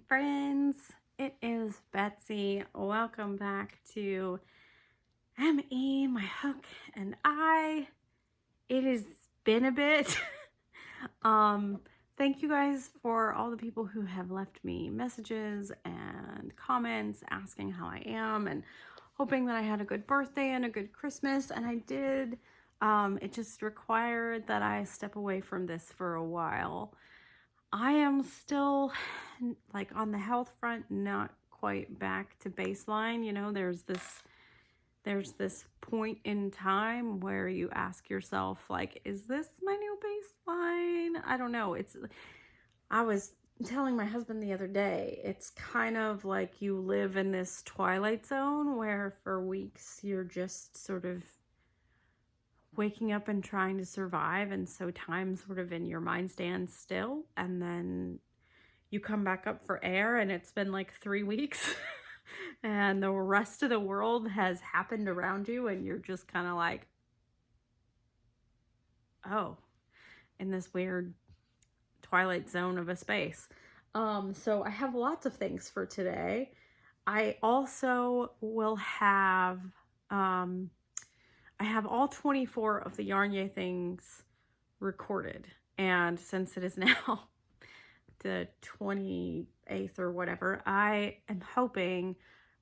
friends, it is Betsy. Welcome back to ME, my hook and I. It has been a bit. Thank you guys for all the people who have left me messages and comments asking how I am and hoping that I had a good birthday and a good Christmas, and I did. It just required that I step away from this for a while. I am still, like, on the health front, not quite back to baseline. You know, there's this point in time where you ask yourself, like, is this my new baseline? I don't know. I was telling my husband the other day, it's kind of like you live in this twilight zone where for weeks you're just sort of waking up and trying to survive, and so time sort of in your mind stands still, and then you come back up for air and it's been like 3 weeks and the rest of the world has happened around you, and you're just kind of like, oh, in this weird twilight zone of a space. So I have lots of things for today. I also will have I have all 24 of the Yarn Yay things recorded, and since it is now the 28th or whatever, I am hoping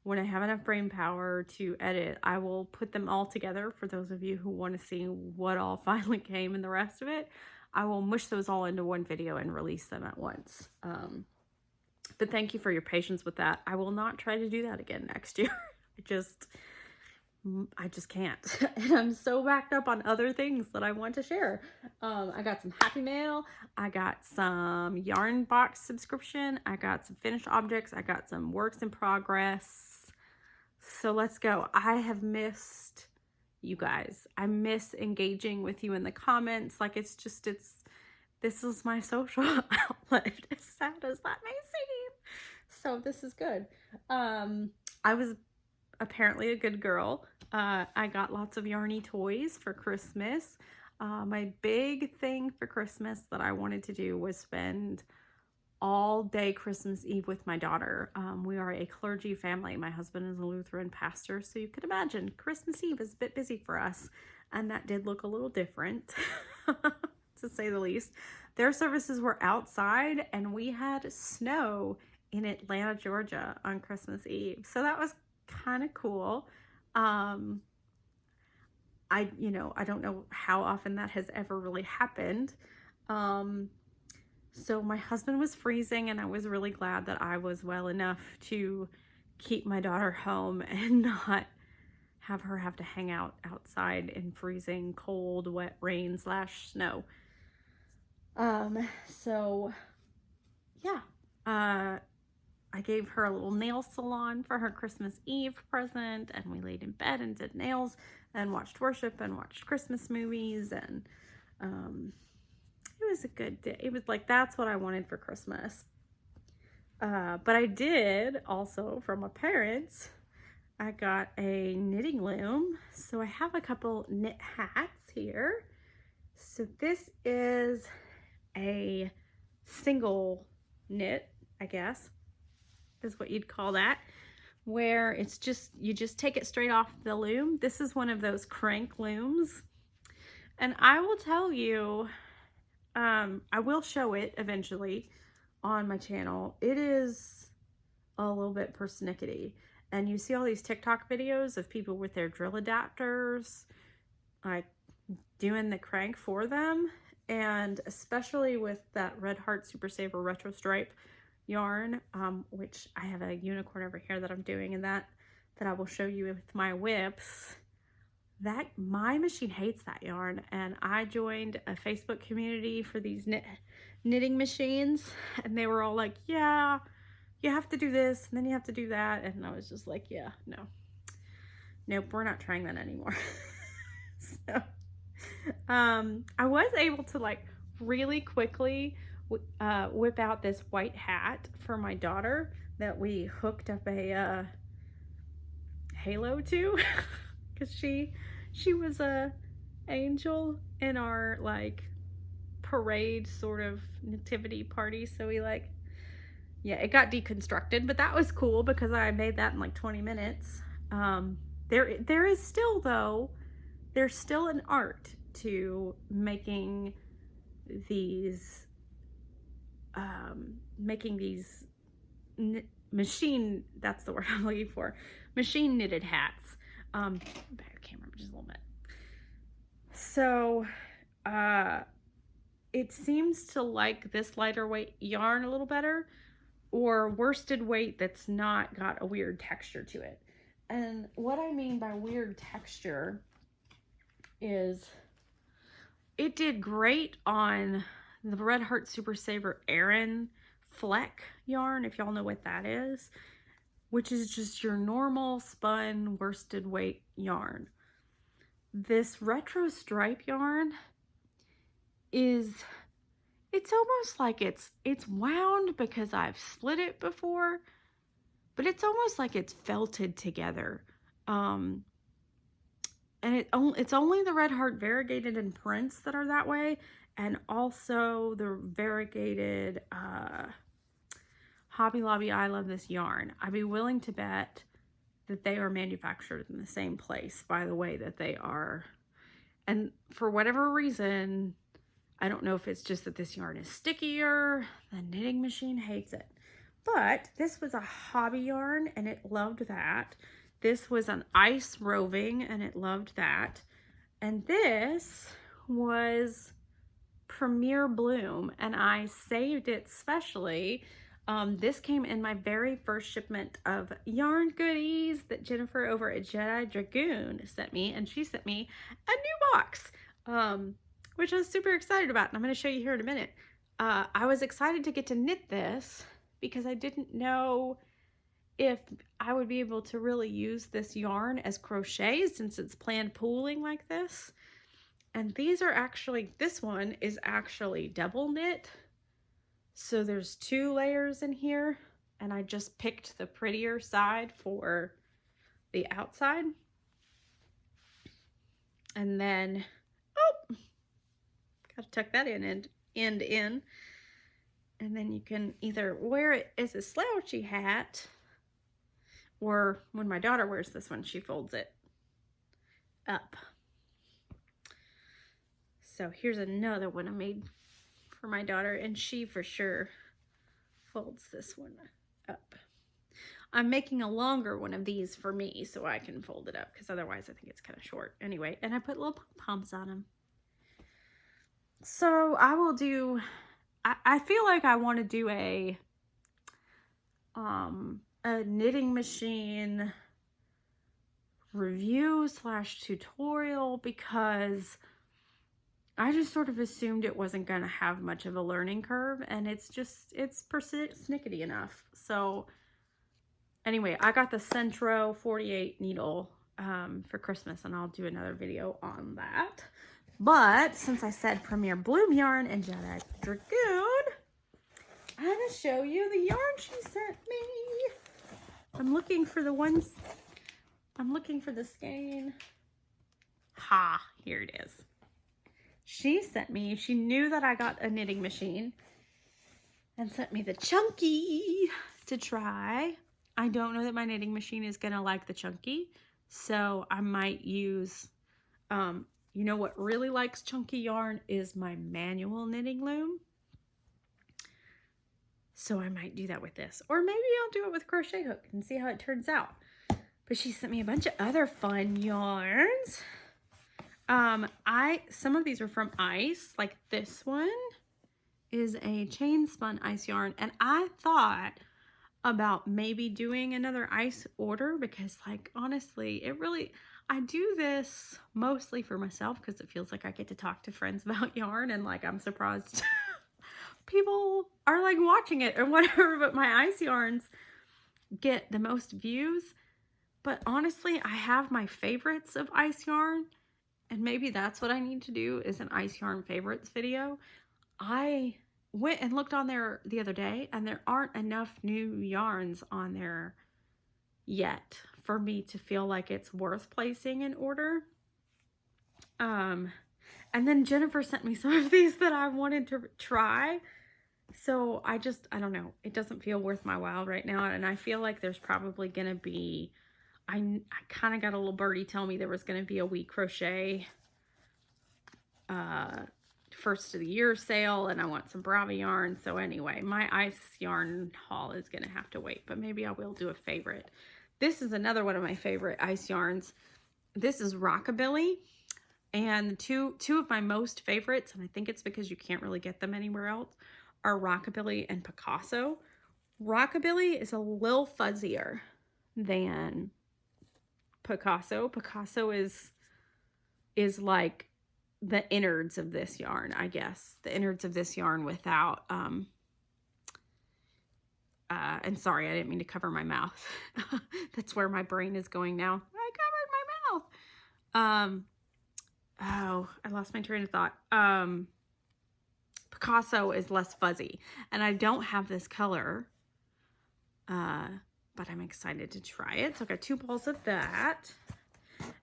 when I have enough brain power to edit, I will put them all together for those of you who want to see what all finally came in the rest of it. I will mush those all into one video and release them at once. But thank you for your patience with that. I will not try to do that again next year. I just can't. And I'm so backed up on other things that I want to share. I got some Happy Mail. I got some Yarn Box subscription. I got some finished objects. I got some works in progress. So let's go. I have missed you guys. I miss engaging with you in the comments. Like, this is my social outlet, as sad as that may seem. So this is good. I was apparently a good girl. I got lots of yarny toys for Christmas. My big thing for Christmas that I wanted to do was spend all day Christmas Eve with my daughter. We are a clergy family. My husband is a Lutheran pastor, so you could imagine Christmas Eve is a bit busy for us, and that did look a little different, to say the least. Their services were outside, and we had snow in Atlanta, Georgia on Christmas Eve, so that was kind of cool. I don't know how often that has ever really happened. So my husband was freezing, and I was really glad that I was well enough to keep my daughter home and not have her have to hang out outside in freezing cold, wet rain / snow. So yeah, I gave her a little nail salon for her Christmas Eve present, and we laid in bed and did nails and watched worship and watched Christmas movies, and it was a good day. It was like, that's what I wanted for Christmas. But I did also, from my parents, I got a knitting loom. So I have a couple knit hats here. So this is a single knit, I guess, is what you'd call that, where it's just, you just take it straight off the loom. This is one of those crank looms, and I will tell you, I will show it eventually on my channel. It is a little bit persnickety, and you see all these TikTok videos of people with their drill adapters, like, doing the crank for them, and especially with that Red Heart Super Saver Retro Stripe yarn, which I have a unicorn over here that I'm doing, and that I will show you with my whips. That my machine hates that yarn, and I joined a Facebook community for these knitting machines, and they were all like, yeah, you have to do this and then you have to do that, and I was just like, yeah, nope, we're not trying that anymore. So I was able to, like, really quickly whip out this white hat for my daughter that we hooked up a halo to, because she was a angel in our, like, parade sort of nativity party, so we, like, Yeah, it got deconstructed, but that was cool because I made that in like 20 minutes. There is still, though, there's still an art to making these machine, that's the word I'm looking for, machine knitted hats. Back camera just a little bit. So it seems to like this lighter weight yarn a little better, or worsted weight that's not got a weird texture to it. And what I mean by weird texture is it did great on the Red Heart Super Saver Aran Fleck yarn, if y'all know what that is, which is just your normal spun worsted weight yarn. This retro stripe yarn it's almost like it's wound because I've split it before, but it's almost like it's felted together. And it's only the Red Heart variegated and prints that are that way, and also the variegated Hobby Lobby I Love This Yarn. I'd be willing to bet that they are manufactured in the same place by the way that they are. And for whatever reason, I don't know if it's just that this yarn is stickier, the knitting machine hates it. But this was a hobby yarn and it loved that. This was an ice roving and it loved that. And this was Premier Bloom and I saved it specially. This came in my very first shipment of yarn goodies that Jennifer over at Jedi Dragoon sent me, and she sent me a new box, which I was super excited about, and I'm going to show you here in a minute. I was excited to get to knit this because I didn't know if I would be able to really use this yarn as crochet since it's planned pooling like this. And these are actually, this one is actually double knit. So there's 2 layers in here, and I just picked the prettier side for the outside. And then, oh, gotta tuck that in and end in. And then you can either wear it as a slouchy hat, or when my daughter wears this one, she folds it up. So here's another one I made for my daughter, and she for sure folds this one up. I'm making a longer one of these for me so I can fold it up, because otherwise I think it's kind of short. Anyway, and I put little pom-poms on them. So I will do, I feel like I want to do a knitting machine review / tutorial, because I just sort of assumed it wasn't going to have much of a learning curve, and it's persnickety enough. So anyway, I got the Centro 48 needle for Christmas, and I'll do another video on that. But since I said Premier Bloom yarn and Jedi Dragoon, I'm going to show you the yarn she sent me. I'm looking for the ones, I'm looking for the skein. Ha, here it is. She sent me, she knew that I got a knitting machine and sent me the chunky to try. I don't know that my knitting machine is going to like the chunky, so I might use, you know what really likes chunky yarn is my manual knitting loom. So I might do that with this, or maybe I'll do it with crochet hook and see how it turns out. But she sent me a bunch of other fun yarns. Some of these are from Ice, like this one is a chain spun ice yarn, and I thought about maybe doing another Ice order because, like, honestly, I do this mostly for myself because it feels like I get to talk to friends about yarn, and like I'm surprised people are like watching it or whatever, but my Ice yarns get the most views. But honestly, I have my favorites of Ice yarn, and maybe that's what I need to do is an Ice yarn favorites video. I went and looked on there the other day, and there aren't enough new yarns on there yet for me to feel like it's worth placing an order. And then Jennifer sent me some of these that I wanted to try. So I don't know. It doesn't feel worth my while right now. And I feel like there's probably going to be, I kind of got a little birdie tell me there was going to be a We Crochet first of the year sale, and I want some Brava yarn. So anyway, my ice yarn haul is going to have to wait, but maybe I will do a favorite. This is another one of my favorite ice yarns. This is Rockabilly, and two of my most favorites, and I think it's because you can't really get them anywhere else, are Rockabilly and Picasso. Rockabilly is a little fuzzier than Picasso. Picasso is like the innards of this yarn, I guess. The innards of this yarn without, and sorry, I didn't mean to cover my mouth. That's where my brain is going now. I covered my mouth. Oh, I lost my train of thought. Picasso is less fuzzy, and I don't have this color, but I'm excited to try it. So I got 2 balls of that.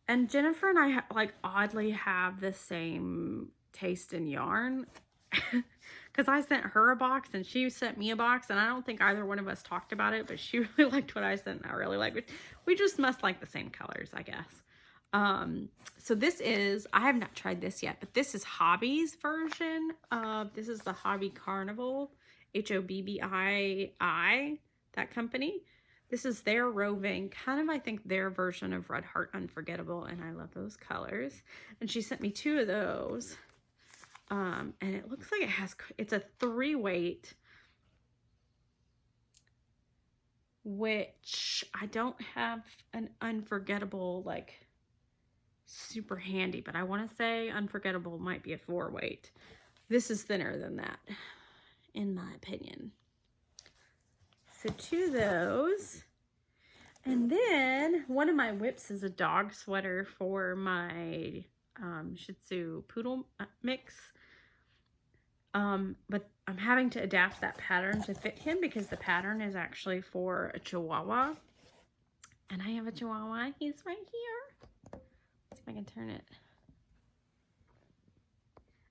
And Jennifer and I like oddly have the same taste in yarn because I sent her a box and she sent me a box, and I don't think either one of us talked about it, but she really liked what I sent and I really liked it. We just must like the same colors, I guess. So this is, I have not tried this yet, but this is Hobby's version of, this is the Hobby Carnival, Hobbii, that company. This is their roving, kind of, I think, their version of Red Heart Unforgettable, and I love those colors. And she sent me 2 of those, and it looks like it's a 3-weight, which I don't have an Unforgettable, like, super handy, but I want to say Unforgettable might be a 4-weight. This is thinner than that, in my opinion. So 2 of those. And then one of my whips is a dog sweater for my Shih Tzu Poodle mix. But I'm having to adapt that pattern to fit him because the pattern is actually for a Chihuahua. And I have a Chihuahua. He's right here. Let's see if I can turn it.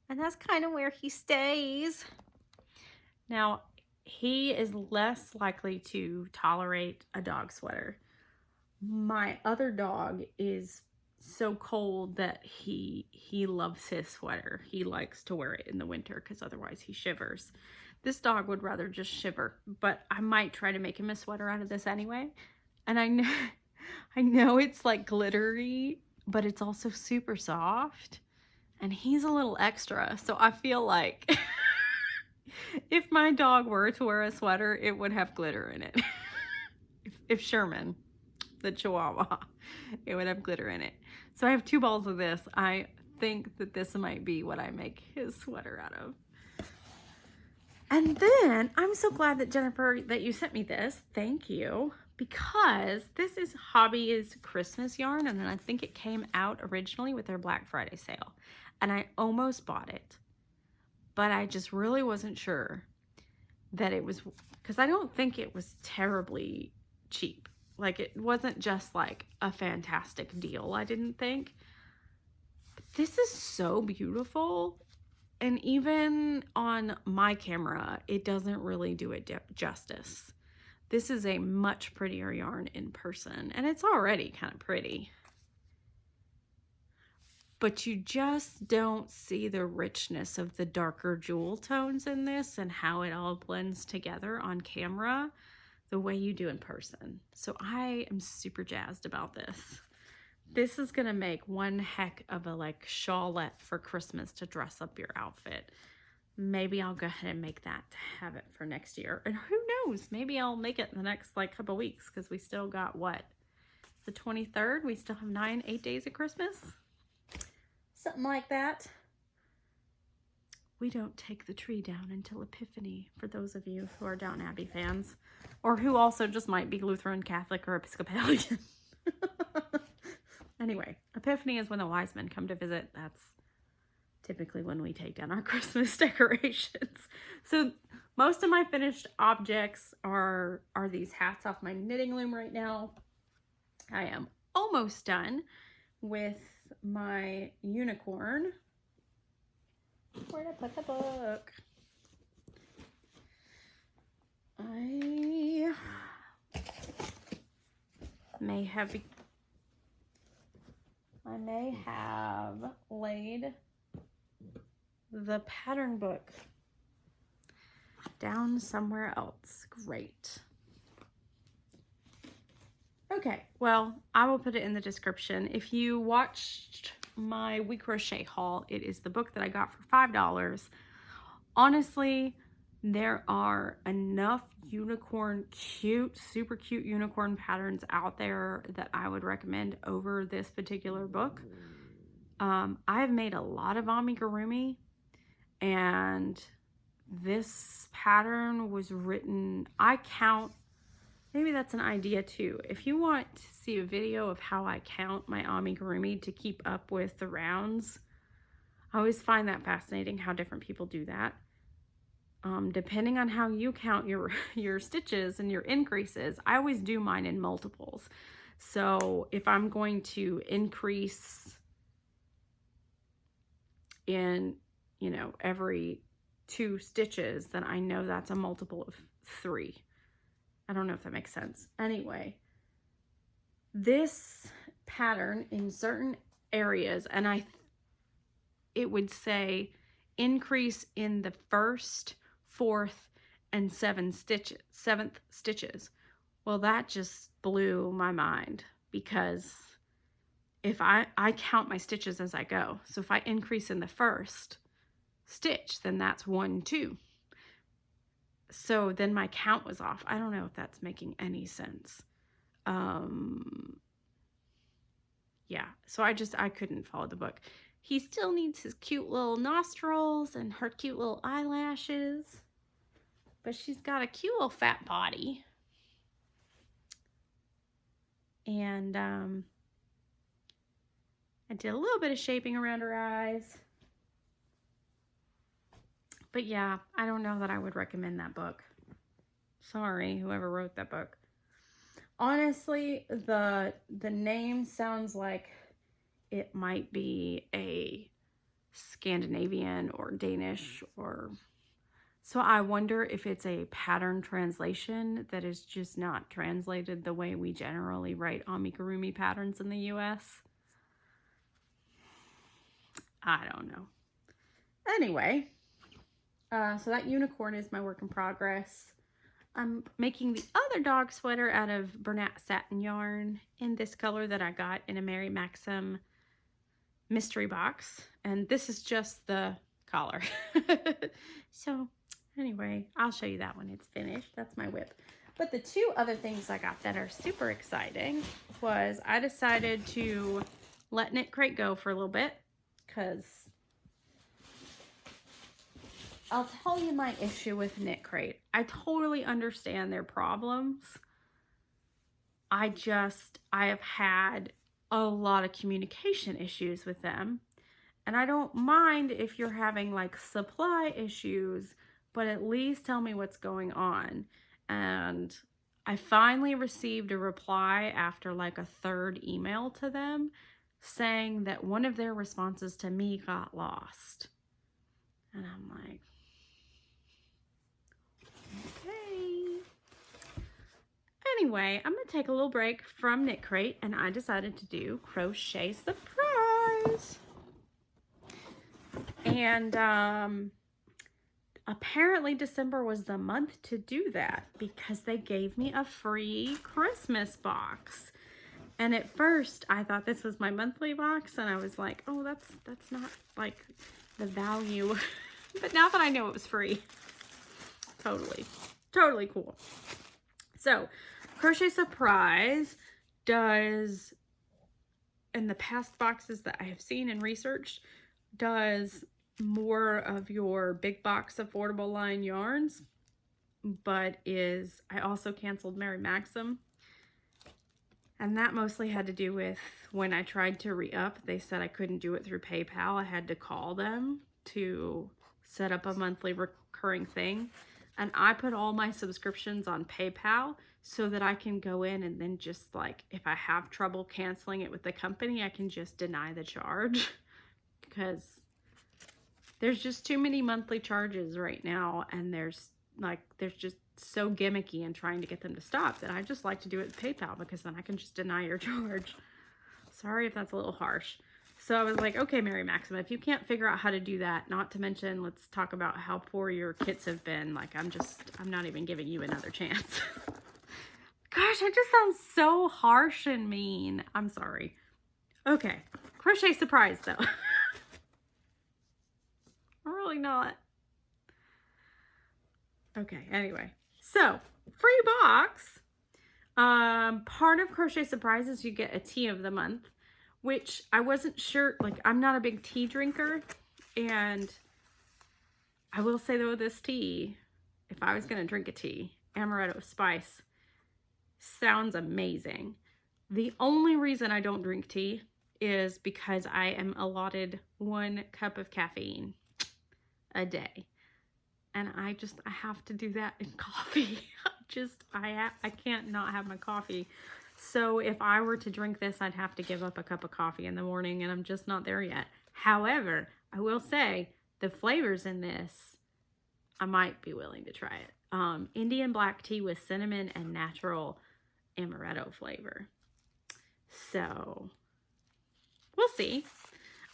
And that's kind of where he stays. Now, he is less likely to tolerate a dog sweater. My other dog is so cold that he loves his sweater. He likes to wear it in the winter because otherwise he shivers. This dog would rather just shiver, but I might try to make him a sweater out of this anyway. And I know it's like glittery, but it's also super soft. And he's a little extra, so I feel like if my dog were to wear a sweater, it would have glitter in it. if Sherman, the Chihuahua, it would have glitter in it. So I have 2 balls of this. I think that this might be what I make his sweater out of. And then I'm so glad that Jennifer, that you sent me this. Thank you. Because this is Hobby's Christmas yarn, and then I think it came out originally with their Black Friday sale. And I almost bought it, but I just really wasn't sure that it was, because I don't think it was terribly cheap. Like, it wasn't just like a fantastic deal, I didn't think. But this is so beautiful. And even on my camera, it doesn't really do it justice. This is a much prettier yarn in person, and it's already kind of pretty. But you just don't see the richness of the darker jewel tones in this and how it all blends together on camera the way you do in person. So I am super jazzed about this. This is gonna make one heck of a like shawlette for Christmas to dress up your outfit. Maybe I'll go ahead and make that to have it for next year. And who knows, maybe I'll make it in the next like couple weeks because we still got what? It's the 23rd, we still have 8 days of Christmas. Something like that. We don't take the tree down until Epiphany, for those of you who are Downton Abbey fans, or who also just might be Lutheran, Catholic, or Episcopalian. Anyway, Epiphany is when the wise men come to visit. That's typically when we take down our Christmas decorations. So most of my finished objects are these hats off my knitting loom right now. I am almost done with my unicorn. Where'd I put the book? may have laid the pattern book down somewhere else. Great. Okay, well, I will put it in the description. If you watched my We Crochet haul, it is the book that I got for $5. Honestly, there are enough super cute unicorn patterns out there that I would recommend over this particular book. I've made a lot of amigurumi, and this pattern was written, maybe that's an idea too. If you want to see a video of how I count my amigurumi to keep up with the rounds, I always find that fascinating how different people do that. Depending on how you count your stitches and your increases, I always do mine in multiples. So if I'm going to increase in, every 2 stitches, then I know that's a multiple of 3. I don't know if that makes sense. Anyway, this pattern in certain areas, and it would say increase in the 1st, 4th, and 7th stitches. Well, that just blew my mind, because if I count my stitches as I go. So if I increase in the 1st stitch, then that's 1, 2. So then my count was off. I don't know if that's making any sense. Yeah, so I couldn't follow the book. He still needs his cute little nostrils and her cute little eyelashes, but she's got a cute little fat body. And I did a little bit of shaping around her eyes. But yeah, I don't know that I would recommend that book. Sorry, whoever wrote that book. Honestly, the name sounds like it might be a Scandinavian or Danish, so I wonder if it's a pattern translation that is just not translated the way we generally write amigurumi patterns in the US. I don't know. Anyway, so that unicorn is my work in progress. I'm making the other dog sweater out of Bernat satin yarn in this color that I got in a Mary Maxim mystery box. And this is just the collar. So anyway, I'll show you that when it's finished. That's my whip. But the 2 other things I got that are super exciting was I decided to let Knit Crate go for a little bit, because I'll tell you my issue with Knit Crate. I totally understand their problems. I have had a lot of communication issues with them. And I don't mind if you're having like supply issues, but at least tell me what's going on. And I finally received a reply after like a 3rd email to them saying that one of their responses to me got lost. And I'm like, okay. Anyway, I'm going to take a little break from Knit Crate, and I decided to do Crochet Surprise. And apparently December was the month to do that, because they gave me a free Christmas box. And at first I thought this was my monthly box, and I was like, oh, that's not like the value. But now that I know it was free, totally cool. So Crochet Surprise does, in the past boxes that I have seen and researched, does more of your big box affordable line yarns, but I also canceled Mary Maxim. And that mostly had to do with when I tried to re-up, they said I couldn't do it through PayPal. I had to call them to set up a monthly recurring thing. And I put all my subscriptions on PayPal so that I can go in and then just like, if I have trouble canceling it with the company, I can just deny the charge, because there's just too many monthly charges right now. And there's so gimmicky and trying to get them to stop that I just like to do it with PayPal, because then I can just deny your charge. Sorry if that's a little harsh. So I was like, okay, Mary Maxima, if you can't figure out how to do that, not to mention, let's talk about how poor your kits have been. Like, I'm not even giving you another chance. Gosh, I just sound so harsh and mean. I'm sorry. Okay, Crochet Surprise, though. I'm really not. Okay, anyway. So, free box. Part of Crochet Surprise is you get a tea of the month, which I wasn't sure, like, I'm not a big tea drinker, and I will say, though, this tea, if I was going to drink a tea, Amaretto Spice, sounds amazing. The only reason I don't drink tea is because I am allotted 1 cup of caffeine a day. And I have to do that in coffee. I can't not have my coffee. So if I were to drink this, I'd have to give up a cup of coffee in the morning, and I'm just not there yet. However, I will say the flavors in this, I might be willing to try it. Indian black tea with cinnamon and natural amaretto flavor. So we'll see.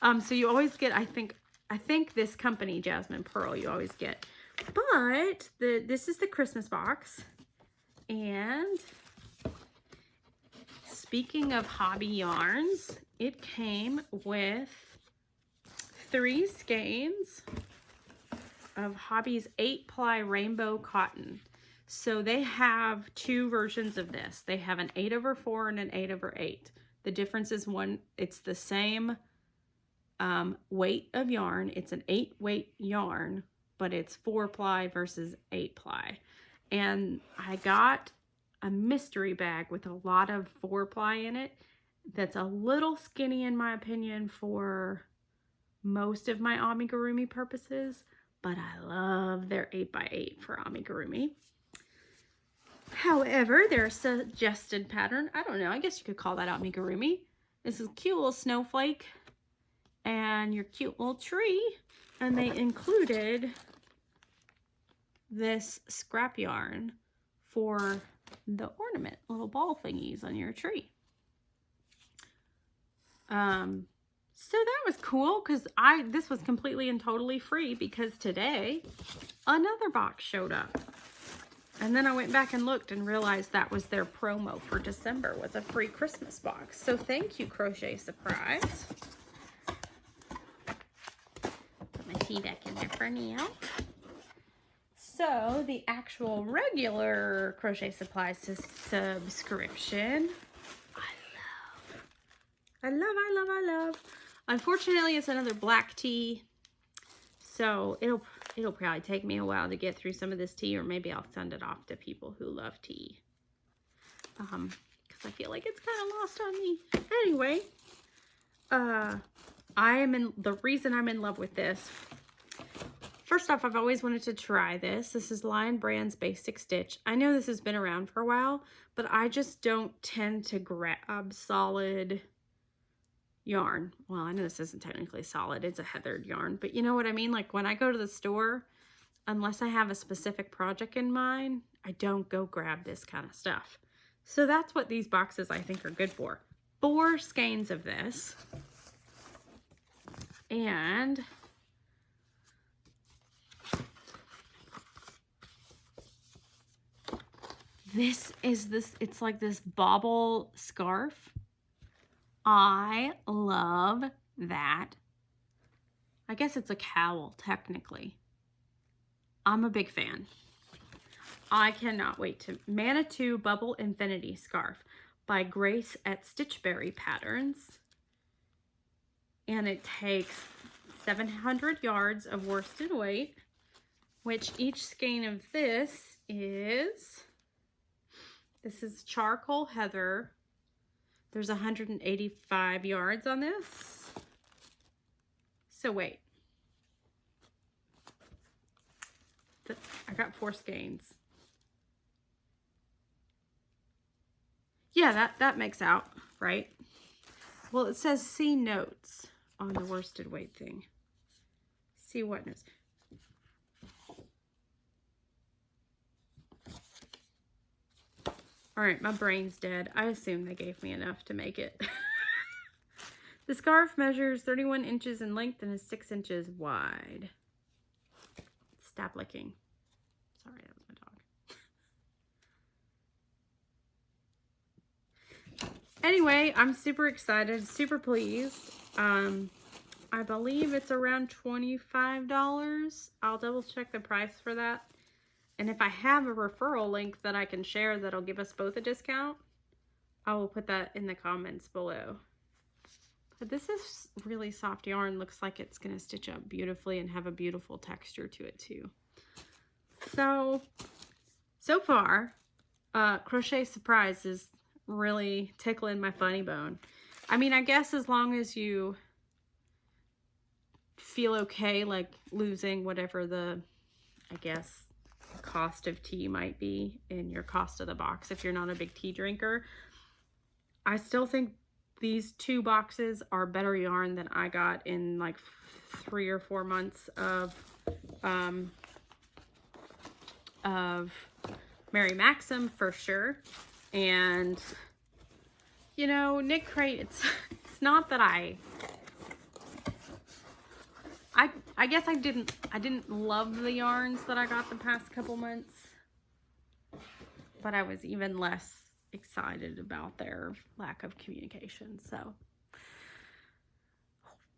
So you always get, I think this company, Jasmine Pearl, you always get. But this is the Christmas box. And speaking of hobby yarns, it came with 3 skeins of Hobby's 8-ply rainbow cotton. So they have 2 versions of this. They have an 8/4 and an 8/8. The difference is it's the same weight of yarn. It's an 8-weight yarn, but it's 4-ply versus 8-ply. And I got a mystery bag with a lot of 4-ply in it that's a little skinny, in my opinion, for most of my amigurumi purposes, but I love their 8x8 for amigurumi. However, their suggested pattern, I don't know, I guess you could call that amigurumi. This is a cute little snowflake and your cute little tree. And they included this scrap yarn for the ornament, little ball thingies on your tree. So that was cool, because this was completely and totally free, because today another box showed up. And then I went back and looked and realized that was their promo for December, was a free Christmas box. So thank you, Crochet Surprise. Put my tea back in there for now. So the actual regular Crochet Supplies subscription, I love. Unfortunately, it's another black tea, so it'll probably take me a while to get through some of this tea, or maybe I'll send it off to people who love tea, because I feel like it's kind of lost on me. Anyway, the reason I'm in love with this. First off, I've always wanted to try this. This is Lion Brand's Basic Stitch. I know this has been around for a while, but I just don't tend to grab solid yarn. Well, I know this isn't technically solid. It's a heathered yarn, but you know what I mean? Like, when I go to the store, unless I have a specific project in mind, I don't go grab this kind of stuff. So that's what these boxes, I think, are good for. 4 skeins of this. And it's like this bobble scarf. I love that. I guess it's a cowl, technically. I'm a big fan. I cannot wait to Manitou Bubble Infinity Scarf by Grace at Stitchberry Patterns. And it takes 700 yards of worsted weight, which each skein of this is charcoal heather. There's 185 yards on this. So wait. I got 4 skeins. Yeah, that makes out, right? Well, it says see notes on the worsted weight thing. See what notes. All right, my brain's dead. I assume they gave me enough to make it. The scarf measures 31 inches in length and is 6 inches wide. Stop licking. Sorry, that was my dog. Anyway, I'm super excited, super pleased. I believe it's around $25. I'll double check the price for that. And if I have a referral link that I can share that'll give us both a discount, I will put that in the comments below. But this is really soft yarn. Looks like it's going to stitch up beautifully and have a beautiful texture to it too. So far, Crochet Surprise is really tickling my funny bone. I mean, I guess as long as you feel okay, like losing whatever the, I guess, cost of tea might be in your cost of the box if you're not a big tea drinker. I still think these 2 boxes are better yarn than I got in like 3 or 4 months of Mary Maxim for sure. And you know, Knit Crate, it's not that I guess I didn't love the yarns that I got the past couple months, but I was even less excited about their lack of communication. So,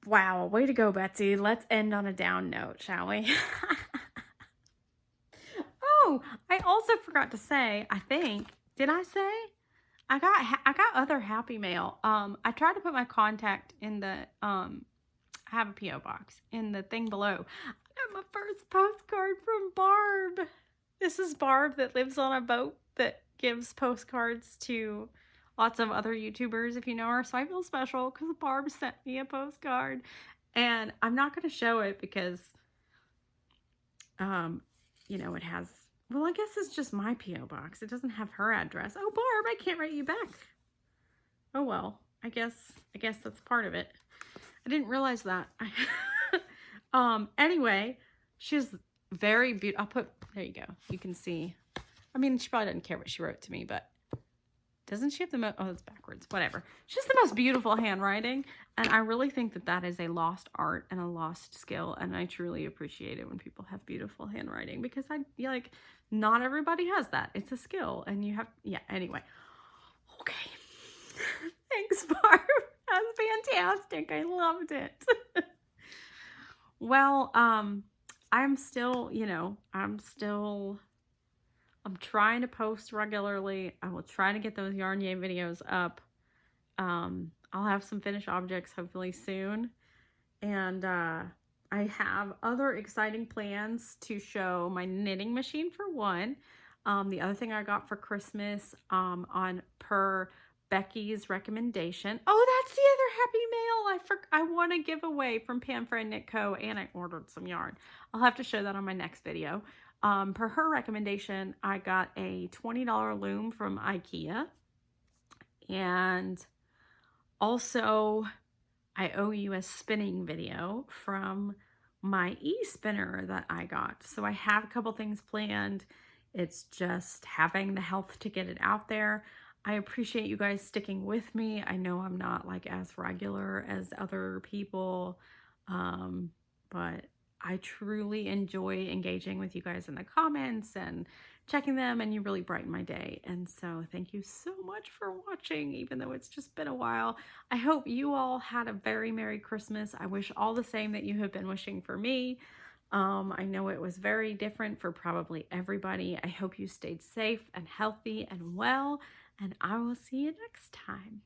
wow, way to go, Betsy. Let's end on a down note, shall we? Oh, I also forgot to say, I think, did I say? I got other happy mail. I tried to put my contact in the I have a P.O. box in the thing below. I got my first postcard from Barb. This is Barb that lives on a boat that gives postcards to lots of other YouTubers, if you know her. So I feel special because Barb sent me a postcard. And I'm not going to show it because, you know, it has, well, I guess it's just my P.O. box. It doesn't have her address. Oh, Barb, I can't write you back. Oh, well, I guess that's part of it. I didn't realize that. Anyway, she's very beautiful. I'll put, there you go. You can see. I mean, she probably doesn't care what she wrote to me, but doesn't she have the most, oh, it's backwards, whatever. She has the most beautiful handwriting. And I really think that that is a lost art and a lost skill. And I truly appreciate it when people have beautiful handwriting because like, not everybody has that. It's a skill and you have, yeah, anyway. Okay. Thanks, Barb. That was fantastic. I loved it. Well, I'm still, you know, I'm trying to post regularly. I will try to get those Yarn Yay videos up. I'll have some finished objects hopefully soon. And I have other exciting plans to show my knitting machine for one. The other thing I got for Christmas on per Becky's recommendation. Oh, that's the other happy mail I want to give away from Pam Fran Knit Co. And I ordered some yarn. I'll have to show that on my next video. Per her recommendation, I got a $20 loom from IKEA. And also, I owe you a spinning video from my e-spinner that I got. So I have a couple things planned. It's just having the health to get it out there. I appreciate you guys sticking with me. I know I'm not like as regular as other people, but I truly enjoy engaging with you guys in the comments and checking them, and you really brighten my day. And so thank you so much for watching, even though it's just been a while. I hope you all had a very Merry Christmas. I wish all the same that you have been wishing for me. I know it was very different for probably everybody. I hope you stayed safe and healthy and well, and I will see you next time.